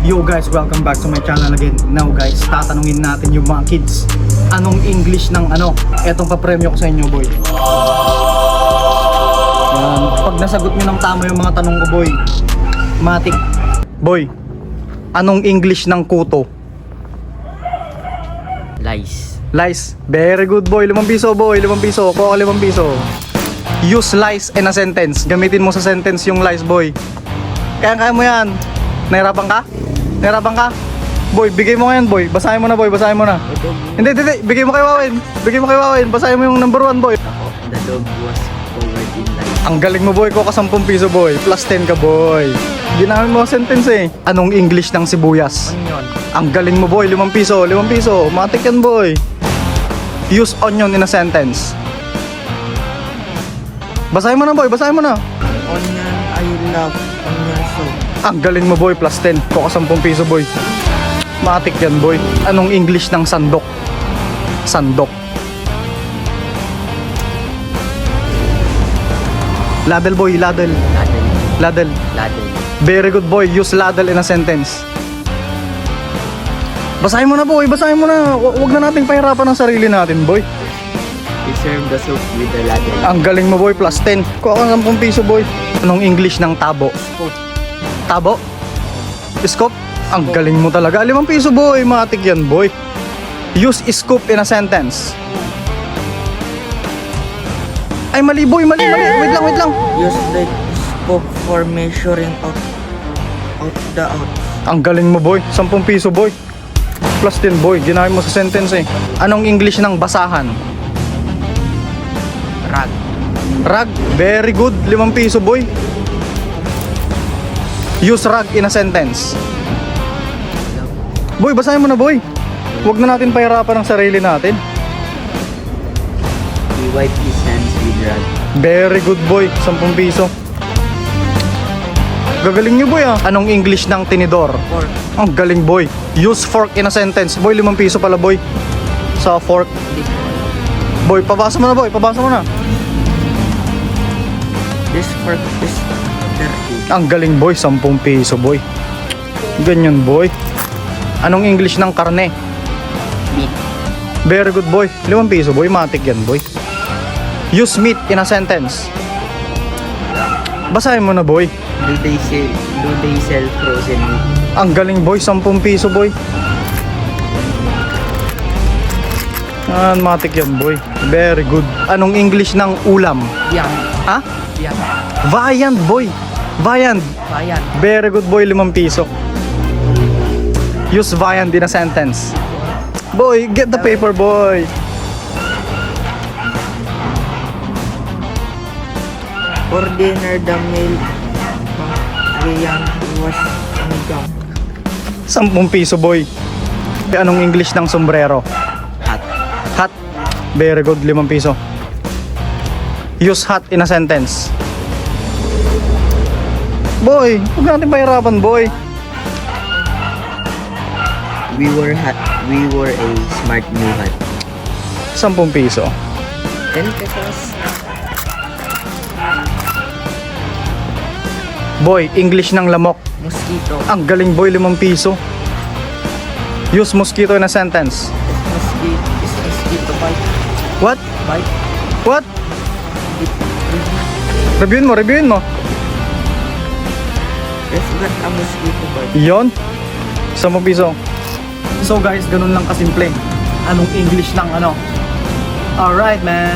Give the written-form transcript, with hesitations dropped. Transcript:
Yo guys, welcome back to my channel again. Now guys, tatanungin natin yung mga kids, anong English ng ano? Etong papremyo ko sa inyo, boy. Yan. Pag nasagot nyo ng tama yung mga tanong ko, boy, matik. Boy, anong English ng kuto? Lies. Lies. Very good, boy. 5 piso, boy. 5 piso. Kuha ka 5 piso. Use lies in a sentence. Gamitin mo sa sentence yung lies, boy. Kaya mo yan. Nahirapan ka? Nahirapan ka? Boy, bigay mo ngayon, boy. Basahin mo na, boy. Basahin mo na. Hindi. Bigay mo kay Wawin. Bigay mo kay Wawin. Basahin mo yung number 1, boy. Ako, the dog was covered in lies. Ang galing mo, boy. Kuha ka 10 piso, boy. Plus 10 ka, boy. Ginamit mo sentence eh. Anong English ng sibuyas? Onion. Ang galing mo, boy. 5 piso. 5 piso. Matik yan, boy. Use onion in a sentence. Basahin mo na, boy. Basahin mo na. Onion, I love onion soup. Ang galing mo, boy. Plus 10. Kuha ka 10 piso, boy. Matik yan, boy. Anong English ng sandok? Sandok. Ladle, boy. Ladle. Ladle. Ladle. Ladle. Very good, boy. Use ladle in a sentence. Basahin mo na, boy. Basahin mo na. Huwag na nating pahirapan ang sarili natin, boy. We serve the soup with the ladle. Ang galing mo, boy. Plus 10. Kuha ka 10 piso, boy. Anong English ng tabo? Scoop. Tabo? Scoop? Ang galing mo talaga. 5 piso, boy. Matik yan, boy. Use scoop in a sentence. Ay, mali, boy. Mali. Wait lang. Use the scoop for measuring out the out. Ang galing mo, boy. 10 piso, boy. Plus 10, boy. Ginamit mo sa sentence eh. Anong English ng basahan? Rag. Rag. Very good. 5 piso, boy. Use rag in a sentence. Boy, basahin mo na, boy. Huwag na natin pahirapan ang sarili natin. He wiped his hands with rag. Very good, boy. 10 piso. Gagaling nyo, boy, ah. Anong English ng tinidor? Fork. Ang galing, boy. Use fork in a sentence. Boy, 5 piso pala, boy. Sa fork. Boy, pabasa mo na, boy. Pabasa mo na. This fork is dirty. Ang galing, boy. 10 piso, boy. Ganyan, boy. Anong English ng karne? Meat. Very good, boy. 5 piso, boy. Matik yan, boy. Use meat in a sentence. Basahin mo na, boy. Do they sell frozen meat? Ang galing, boy. 10 piso, boy. Matik yan, boy. Very good. Anong English ng ulam? Yang. Ha? Yang. Viand, boy. Viand. Bayan. Very good, boy. 5 piso. Use viand in a sentence. Boy, get the paper, boy. For dinner, the meal Riyan was sinigang. 10 piso, boy. Anong English ng sombrero? Hat. Hat. Very good, 5 piso. Use hat in a sentence. Boy, huwag natin pahirapan, boy. We wore a smart new hat. 10 piso. 10 pesos. Boy, English ng lamok. Mosquito. Ang galing, boy. 5 piso. Use mosquito in a sentence. Is mosquito bite? What? Bite? What? It Reviewin mo. Is that a mosquito bite? Yon. 10 piso. So guys, ganun lang kasimple. Anong English ng ano? Alright, man.